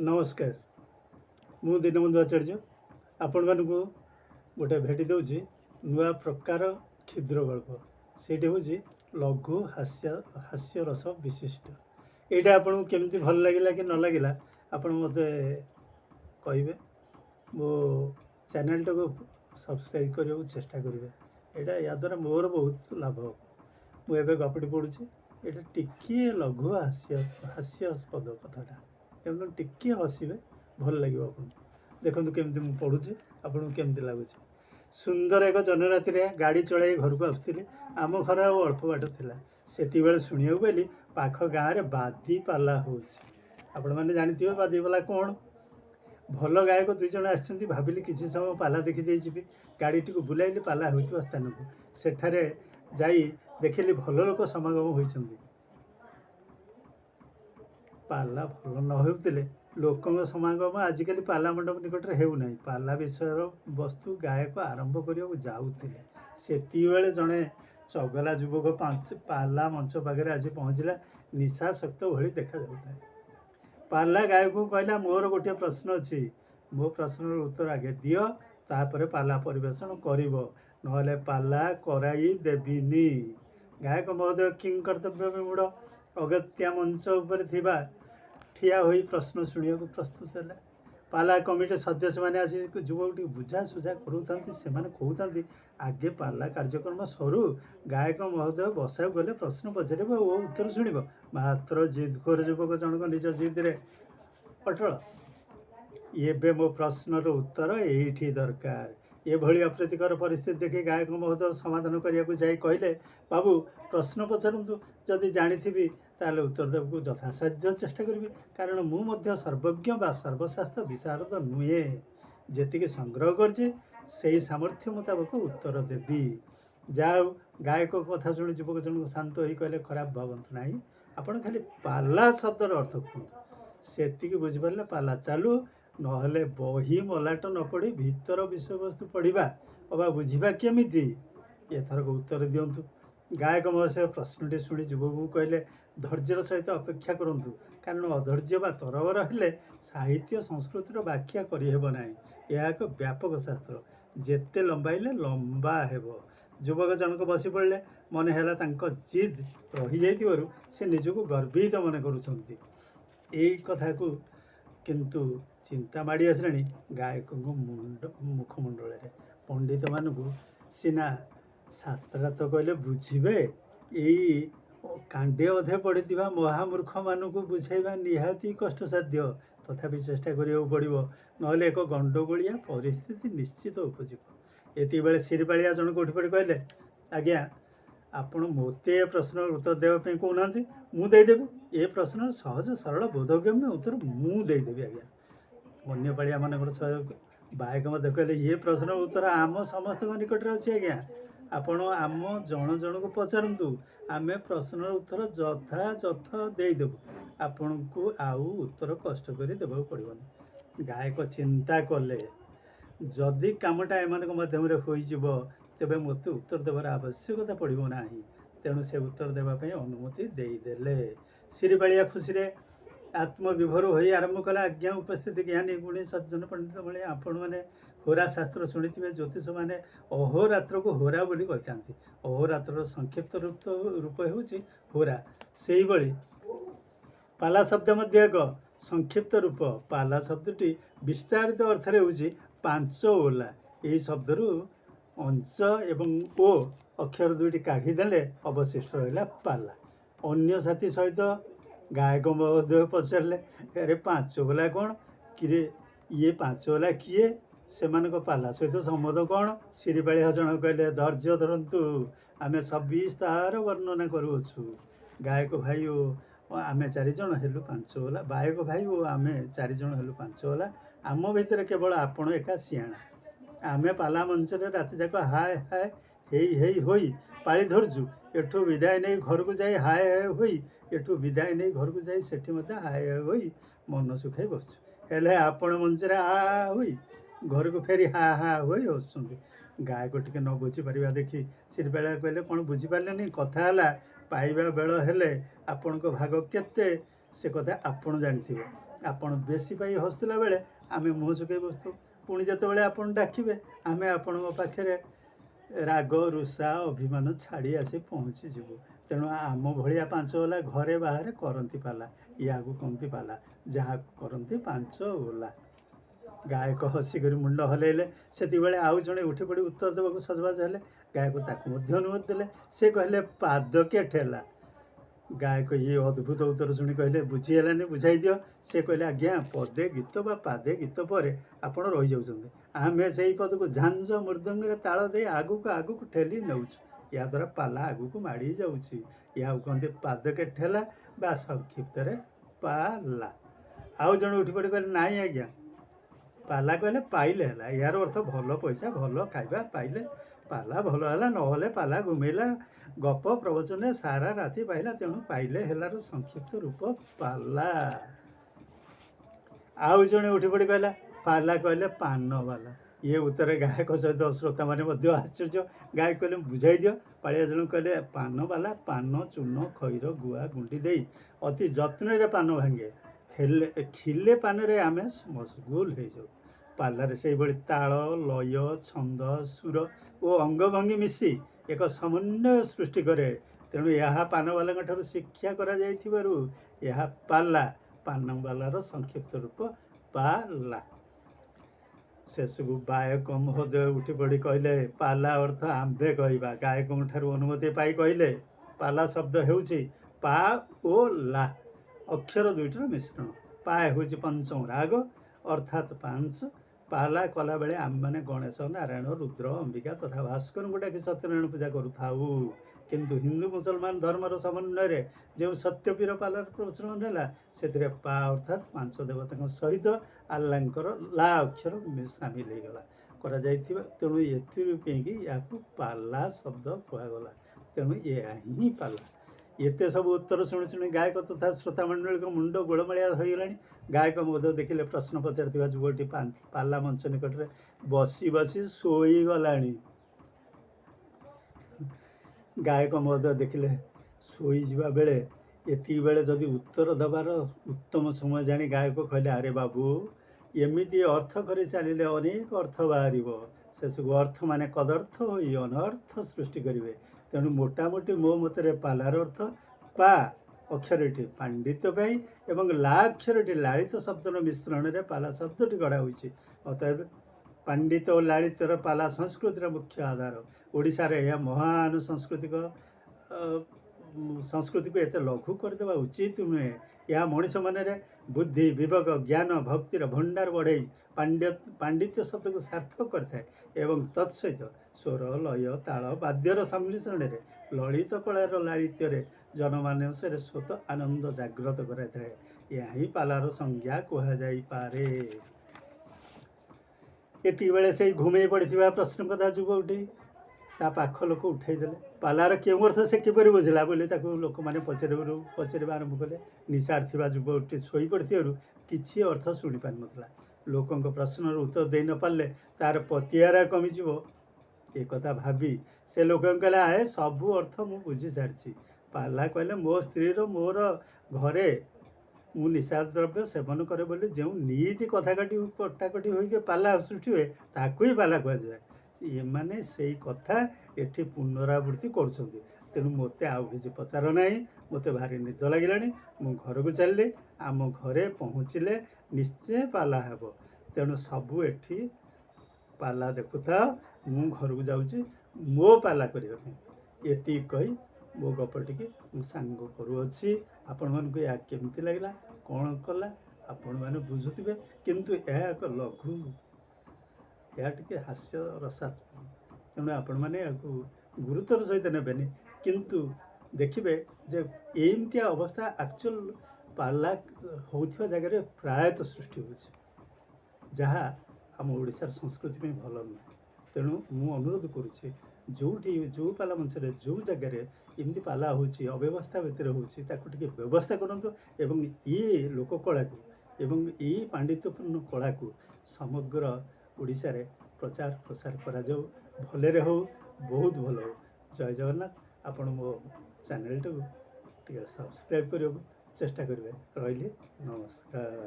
नमस्कार मु दीनबंधु आचार्य आपण मानक गोटे भेटी दूसरी नुआ प्रकार क्षुद्र गल्प से लघु हास्य रस विशिष्ट यहाँ आपन केमती भल लगे कि न लगे आपण मत कहे मो चैनल को सब्सक्राइब करने को चेष्टा करेंगे यहाँ या द्वारा मोर बहुत लाभ हो मुझे गपटी पढ़ुची ये टिके लघु हास्यास्पद कथाटा तेणु टिके हसवे भल लगे आप देखो केमती मुझे पढ़ुची आपको केमती लगुच सुंदर एक जनराति गाड़ी चलाई घर को आसुली आम घर अल्प बाट था शुणा पाली पाख गाँव में बादी पाला होने जानते बादी पाला कौन भल गायक दुई जन आसछन्ति भाविली किसी समय पाला देखी जी गाड़ी टी बुलाइली पाला होता स्थान को सेठारे जाई देखिली भल लोक समागम होइछन्ति पाला भल न होते लोक समागम आजिकल पाला मंडप निकट में होना पाला विषय वस्तु गायक आरंभ करने जाऊे से जड़े चगला युवक पाला मंच पाखे आसी पहुँचला निशाशक्त भली देखा जाए पाला गायक को कहला मोर गोटे प्रश्न अच्छी मो प्रश्न उत्तर आगे दियो तापर पाला परिवेशन करिवो नहले पाला कराई देविनी गायक महोदय किंग कर्तव्य में मुड़ अगत्या मंच उपर थिबा ठिया होई प्रश्न शुणा प्रस्तुत है पाला कमिटी सदस्य मैंने आसी युवक बुझा सुझा करूँ से कहते आगे पाला कार्यक्रम सरू गायक महोदय बसा गले प्रश्न पचारे वो उत्तर शुण मात्र जिदखोर युवक जनक निज जिद्रे अटल ये मो प्रश्नर उत्तर ये दरकार ये भली अप्रीतिकर परिस्थिति देखी गायक महोदय समाधान करने को जाए कहले बाबू प्रश्न पचारतु जदि जानी ताले उत्तर देवक यथासाध्य चेष्टा करी कारण मुझे सर्वज्ञ बा सर्वशास्त्र विशारद नुहे जी संग्रह कर सामर्थ्य मुताबक उत्तर देवी जाओ गायक कथा शुणी युवक जन शांत हो कहले खराब भावतु ना आपड़ खाली पाला शब्दर अर्थ कहतु से बुझिपारे पाला चालू नहले बही मलाट न पढ़ी भीतर विषय वस्तु पढ़ा अबा बुझा केमिति एथरक उत्तर दिंतु गायक महाशय प्रश्नटी शुणी युवक को कहले धैर्यर सहित अपेक्षा करूँ कारण अधैर्य बा तरबर हेले साहित्य संस्कृतिर व्याख्या करना यह एक व्यापक शास्त्र जेते लंबाइले लंबा हेब युवक जनक बसी पड़े मन है जिद रही जाइथिबारु से निजको गर्वित मन करुछन्ति एई कथा को किंतु चिंता माड़ी आसलानी गायक मुखमंडल पंडित मानू सीना शास्त्रा तो कहले बुझे यही कांडे अधे पड़ी महामूर्ख मानू बुझाइबा निहाती कष्टसाध्य तथापि चेष्टा करिया पड़ो नहले एक गंडगोलिया परिस्थिति निश्चित उपजीव एति बेले सिरिपालिया जन उठी पड़ी कहले आज्ञा आपण मोते प्रश्न उत्तर देवाई कहना मुदेदेवी ये प्रश्न सहज सरल बोधगम्य उत्तर मुदेदेवी आज्ञा अन्यपाड़िया मान सहयोग बायक मत कहले ये प्रश्न उत्तर आम समस्त निकट में अच्छे आज्ञा आपण आम जन जन को पचारतु आमे प्रश्न उत्तर यथायथ देदेबू आपण को आउ उत्तर कष्ट कर देवा पड़ोनी गायक चिंता कले जदि कामटा एम मध्यम हो तेबे मत उत्तर देवार आवश्यकता पड़ो ना तेणु से उत्तर देवाई अनुमति देदेले सिरिपालिया खुशी आत्मविभोर हो आरंभ कला आज्ञा उपस्थित ज्ञानी गुणी सज्जन पंडित भाई आपण मैंने होरा शास्त्र शुणी ज्योतिष मैंने अहोरात्र को होरा बोली कही अहोरात्र संक्षिप्त रूप हूँ होरा से ही पाला शब्द मध्य एक संक्षिप्त रूप पाला शब्दटी विस्तारित अर्थ हूँ पांच ओला यही शब्द अंश एवं ओ अक्षर दुईटी काढ़ीदे अवशिष्ट रहा पाला अन्य साथी सहित गायक महोदय पचारे अरे पांच ओला कौन कि ये पांच ओला किए से पाला सहित संबंध कौन सिरिपाली जन कहले धैर्य धरतु आमे सविस्तार वर्णना करुछु गायक भाई आमे चारिजण हेलु पांच ओला गायक भाई आमे चारिजण हेलु पांच ओला आम भितर केवल आपण एका सियाणा आमे पाला मंच राति जाक हाय हाय हेई होई पाली धरजु एठू विदाय नहीं घर को जाए हाय हाय होई एठू विदाय नहीं घर को जाए सेठी मध्य हाय हाय होई मन सुखाई बसु हेले आपण मंचरे आ होई घर को फेरी हा हा होई हसुंती गायक टिके न बुझी पारिबा देखी सिरिपालिया कहले कौन बुझीपारे कथा है पाइबा बेल हेले आपण को भाग केते से कथा आपण जानिथिबो ଆପଣ ବେଶୀ ପାଇ ହସୁଥିଲା ବେଳେ ଆମେ ମୁହଁ ଶୁଖେଇ ବସିଥାଉ। ପୁଣି ଯେତେବେଳେ ଆପଣ ଡାକିବେ ଆମେ ଆପଣଙ୍କ ପାଖରେ ରାଗ ରୁଷା ଅଭିମାନ ଛାଡ଼ି ଆସି ପହଞ୍ଚିଯିବୁ। ତେଣୁ ଆମ ଭଳିଆ ପାଞ୍ଚ ଓଲା ଘରେ ବାହାରେ କରନ୍ତି ପାଲା, ୟାକୁ କହନ୍ତି ପାଲା, ଯାହାକୁ କରନ୍ତି ପାଞ୍ଚ ଓଲା। ଗାୟକ ହସିକରି ମୁଣ୍ଡ ହଲେଇଲେ। ସେତିକିବେଳେ ଆଉ ଜଣେ ଉଠି ପଡ଼ି ଉତ୍ତର ଦେବାକୁ ସଜବାଜ ହେଲେ। ଗାୟକ ତାକୁ ମଧ୍ୟ ଅନୁମତି ଦେଲେ। ସେ କହିଲେ, ପାଦକେ ଠେଲା। ଗାୟକ ଇଏ ଅଦ୍ଭୁତ ଉତ୍ତର ଶୁଣି କହିଲେ, ବୁଝିହେଲାନି, ବୁଝାଇ ଦିଅ। ସେ କହିଲେ, ଆଜ୍ଞା, ପଦେ ଗୀତ ବା ପାଦେ ଗୀତ ପରେ ଆପଣ ରହିଯାଉଛନ୍ତି। ଆମେ ସେଇ ପଦକୁ ଝାଞ୍ଜ ମୃଦଙ୍ଗରେ ତାଳ ଦେଇ ଆଗକୁ ଆଗକୁ ଠେଲି ନେଉଛୁ। ଏହାଦ୍ୱାରା ପାଲା ଆଗକୁ ମାଡ଼ି ଯାଉଛି। ଏହାକୁ କହନ୍ତି ପାଦକେ ଠେଲା ବା ସଂକ୍ଷିପ୍ତରେ ପାଲା। ଆଉ ଜଣେ ଉଠି ପଡ଼ି କହିଲେ, ନାଇଁ ଆଜ୍ଞା, ପାଲା କହିଲେ ପାଇଲେ ହେଲା। ଏହାର ଅର୍ଥ ଭଲ ପଇସା, ଭଲ ଖାଇବା ପାଇଲେ ପାଲା ଭଲ ହେଲା, ନହେଲେ ପାଲା ଘୁମେଇଲା, ଗପ ପ୍ରବଚନରେ ସାରା ରାତି ପାଇଲା, ତେଣୁ ପାଇଲେ ହେଲାର ସଂକ୍ଷିପ୍ତ ରୂପ ପାଲା। ଆଉ ଜଣେ ଉଠି ପଡ଼ି କହିଲା, ପାଲା କହିଲେ ପାନବାଲା। ଇଏ ଉତ୍ତରରେ ଗାୟକ ସହିତ ଶ୍ରୋତାମାନେ ମଧ୍ୟ ଆଶ୍ଚର୍ଯ୍ୟ। ଗାୟକ କହିଲେ, ବୁଝାଇ ଦିଅ। ପାଳିଆ ଜଣକ କହିଲେ, ପାନବାଲା ପାନ ଚୂନ ଖଇର ଗୁଆ ଗୁଣ୍ଡି ଦେଇ ଅତି ଯତ୍ନରେ ପାନ ଭାଙ୍ଗେ, ହେଲେ ଖିଲେ ପାନରେ ଆମେ ମସଗୁଲ ହେଇଯାଉ। ପାଲାରେ ସେଇଭଳି ତାଳ, ଲୟ, ଛନ୍ଦ, ସୁର ଓ ଅଙ୍ଗଭଙ୍ଗୀ ମିଶି ଏକ ସମନ୍ୱୟ ସୃଷ୍ଟି କରେ। ତେଣୁ ଏହା ପାନବାଲାଙ୍କ ଠାରୁ ଶିକ୍ଷା କରାଯାଇଥିବାରୁ ଏହା ପାଲା, ପାନବାଲାର ସଂକ୍ଷିପ୍ତ ରୂପ ପାଲା। ଶେଷକୁ ଗାୟକ ମହୋଦୟ ଉଠି ପଡ଼ି କହିଲେ, ପାଲା ଅର୍ଥ ଆମ୍ଭେ କହିବା। ଗାୟକଙ୍କ ଠାରୁ ଅନୁମତି ପାଇ କହିଲେ, ପାଲା ଶବ୍ଦ ହେଉଛି ପା ଓ ଲା ଅକ୍ଷର ଦୁଇଟିର ମିଶ୍ରଣ। ପା ହେଉଛି ପଞ୍ଚମ ରାଗ ଅର୍ଥାତ୍ ପାଞ୍ଚ। ପାଲା କଲାବେଳେ ଆମେମାନେ ଗଣେଶ, ନାରାୟଣ, ରୁଦ୍ର, ଅମ୍ବିକା ତଥା ଭାସ୍କରଙ୍କୁ ଡାକି ସତ୍ୟନାରାୟଣ ପୂଜା କରୁଥାଉ। କିନ୍ତୁ ହିନ୍ଦୁ ମୁସଲମାନ ଧର୍ମର ସମନ୍ୱୟରେ ଯେଉଁ ସତ୍ୟପୀର ପାଲାର ପ୍ରଚଳନ ହେଲା, ସେଥିରେ ପା ଅର୍ଥାତ୍ ପାଞ୍ଚ ଦେବତାଙ୍କ ସହିତ ଆଲ୍ଲାଙ୍କର ଲା ଅକ୍ଷର ସାମିଲ ହୋଇଗଲା କରାଯାଇଥିବା, ତେଣୁ ଏଥିରୁ ପାଇଁକି ଏହାକୁ ପାଲା ଶବ୍ଦ କୁହାଗଲା। ତେଣୁ ଏହା ହିଁ ପାଲା। ଏତେ ସବୁ ଉତ୍ତର ଶୁଣି ଶୁଣି ଗାୟକ ତଥା ଶ୍ରୋତାମଣ୍ଡଳୀଙ୍କ ମୁଣ୍ଡ ଗୋଳମାଳିଆ ହୋଇଗଲାଣି। ଗାୟକ ମଧ୍ୟ ଦେଖିଲେ ପ୍ରଶ୍ନ ପଚାରିଥିବା ଯୁବକଟି ପାଲା ମଞ୍ଚ ନିକଟରେ ବସି ବସି ଶୋଇଗଲାଣି। ଗାୟକ ମହୋଦୟ ଦେଖିଲେ ଶୋଇଯିବା ବେଳେ ଏତିକି ବେଳେ ଯଦି ଉତ୍ତର ଦେବାର ଉତ୍ତମ ସମୟ ଜାଣି ଗାୟକ କହିଲେ, ଆରେ ବାବୁ, ଏମିତି ଅର୍ଥ କରି ଚାଲିଲେ ଅନେକ ଅର୍ଥ ବାହାରିବ। ଶେଷକୁ ଅର୍ଥ ମାନେ କଦର୍ଥ ହୋଇ ଅନର୍ଥ ସୃଷ୍ଟି କରିବେ। ତେଣୁ ମୋଟାମୋଟି ମୋ ମତରେ ପାଲାର ଅର୍ଥ ପା ଅକ୍ଷରଟି ପାଣ୍ଡିତ୍ୟ ପାଇଁ ଏବଂ ଲା ଅକ୍ଷରଟି ଲାଳିତ ଶବ୍ଦର ମିଶ୍ରଣରେ ପାଲା ଶବ୍ଦଟି ଗଢ଼ା ହୋଇଛି। ଅତଏବ ପାଣ୍ଡିତ୍ୟ ଓ ଲାଳିତ୍ୟର ପାଲା ସଂସ୍କୃତିର ମୁଖ୍ୟ ଆଧାର। ଓଡ଼ିଶାରେ ଏହା ମହାନ ସଂସ୍କୃତିକୁ ଏତେ ଲଘୁ କରିଦେବା ଉଚିତ ନୁହେଁ। ଏହା ମଣିଷ ମନରେ ବୁଦ୍ଧି, ବିବେକ, ଜ୍ଞାନ, ଭକ୍ତିର ଭଣ୍ଡାର ବଢ଼େଇ ପାଣ୍ଡିତ୍ୟ ଶବ୍ଦକୁ ସାର୍ଥକ କରିଥାଏ ଏବଂ ତତ୍ସହିତ ସ୍ୱର, ଲୟ, ତାଳ, ବାଦ୍ୟର ସମ୍ମିଶ୍ରଣରେ ଲଳିତ କଳାର ଲାଳିତ୍ୟରେ ଜନମାନସରେ ସ୍ୱତ ଆନନ୍ଦ ଜାଗ୍ରତ କରାଇଥାଏ। ଏହା ହିଁ ପାଲାର ସଂଜ୍ଞା କୁହାଯାଇପାରେ। ଏତିକି ବେଳେ ସେଇ ଘୁମେଇ ପଡ଼ିଥିବା ପ୍ରଶ୍ନକର୍ତ୍ତା ଯୁବକଟି ତା ପାଖ ଲୋକ ଉଠାଇ ଦେଲେ। ପାଲାର କେଉଁ ଅର୍ଥ ସେ କିପରି ବୁଝିଲା ବୋଲି ତାକୁ ଲୋକମାନେ ପଚାରିବା ଆରମ୍ଭ କଲେ। ନିଶାରେ ଥିବା ଯୁବକଟି ଶୋଇପଡ଼ିଥିବାରୁ କିଛି ଅର୍ଥ ଶୁଣିପାରିନଥିଲା। ଲୋକଙ୍କ ପ୍ରଶ୍ନର ଉତ୍ତର ଦେଇ ନ ପାରିଲେ ତାର ପତିଆରା କମିଯିବ, ଏକଥା ଭାବି ସେ ଲୋକଙ୍କୁ କହିଲା, ସବୁ ଅର୍ଥ ମୁଁ ବୁଝି ସାରିଛି। ପାଲା କହିଲେ ମୋ ସ୍ତ୍ରୀର ମୋର ଘରେ ମୁଁ ନିଶାଦ୍ରବ୍ୟ ସେବନ କରେ ବୋଲି ଯେଉଁ ନୀତି କଟାକଟି ହୋଇକି ପାଲା ସୃଷ୍ଟି ହୁଏ, ତାକୁ ହିଁ ପାଲା କୁହାଯାଏ। ଏମାନେ ସେଇ କଥା ଏଠି ପୁନରାବୃତ୍ତି କରୁଛନ୍ତି। ତେଣୁ ମୋତେ ଆଉ କିଛି ପଚାର ନାହିଁ। ମୋତେ ଭାରି ନିଦ ଲାଗିଲାଣି, ମୁଁ ଘରକୁ ଚାଲିଲି। ଆମ ଘରେ ପହଞ୍ଚିଲେ ନିଶ୍ଚୟ ପାଲା ହେବ। ତେଣୁ ସବୁ ଏଠି ପାଲା ଦେଖୁଥାଅ, ମୁଁ ଘରକୁ ଯାଉଛି ମୋ ପାଲା କରିବା ପାଇଁ। ଏତିକି କହି ମୋ ଗପଟିକି ମୁଁ ସାଙ୍ଗ କରୁଅଛି। ଆପଣମାନଙ୍କୁ ଏହା କେମିତି ଲାଗିଲା, କ'ଣ କଲା, ଆପଣମାନେ ବୁଝୁଥିବେ। କିନ୍ତୁ ଏହା ଏକ ଲଘୁ, ଏହା ଟିକେ ହାସ୍ୟ ରସାତ୍ମକ। ତେଣୁ ଆପଣମାନେ ଏହାକୁ ଗୁରୁତ୍ୱର ସହିତ ନେବେନି। କିନ୍ତୁ ଦେଖିବେ ଯେ ଏମିତିଆ ଅବସ୍ଥା ଆକ୍ଚୁଆଲ ପାଲା ହେଉଥିବା ଜାଗାରେ ପ୍ରାୟତଃ ସୃଷ୍ଟି ହେଉଛି, ଯାହା ଆମ ଓଡ଼ିଶାର ସଂସ୍କୃତି ପାଇଁ ଭଲ ନୁହେଁ। ତେଣୁ ମୁଁ ଅନୁରୋଧ କରୁଛି, ଯେଉଁ ପାଲା ମଞ୍ଚରେ ଯେଉଁ ଜାଗାରେ ଏମିତି ପାଲା ହେଉଛି, ଅବ୍ୟବସ୍ଥା ଭିତରେ ହେଉଛି, ତାକୁ ଟିକେ ବ୍ୟବସ୍ଥା କରନ୍ତୁ ଏବଂ ଏଇ ଲୋକକଳାକୁ ଏବଂ ଏଇ ପାଣ୍ଡିତ୍ୟପୂର୍ଣ୍ଣ କଳାକୁ ସମଗ୍ର ଓଡ଼ିଶାରେ ପ୍ରଚାର ପ୍ରସାର କରାଯାଉ। ଭଲରେ ହେଉ, ବହୁତ ଭଲ ହେଉ। ଜୟ ଜଗନ୍ନାଥ। ଆପଣ ମୋ ଚ୍ୟାନେଲଟାକୁ ଟିକେ ସବସ୍କ୍ରାଇବ୍ କରିବାକୁ ଚେଷ୍ଟା କରିବେ। ରହିଲି, ନମସ୍କାର।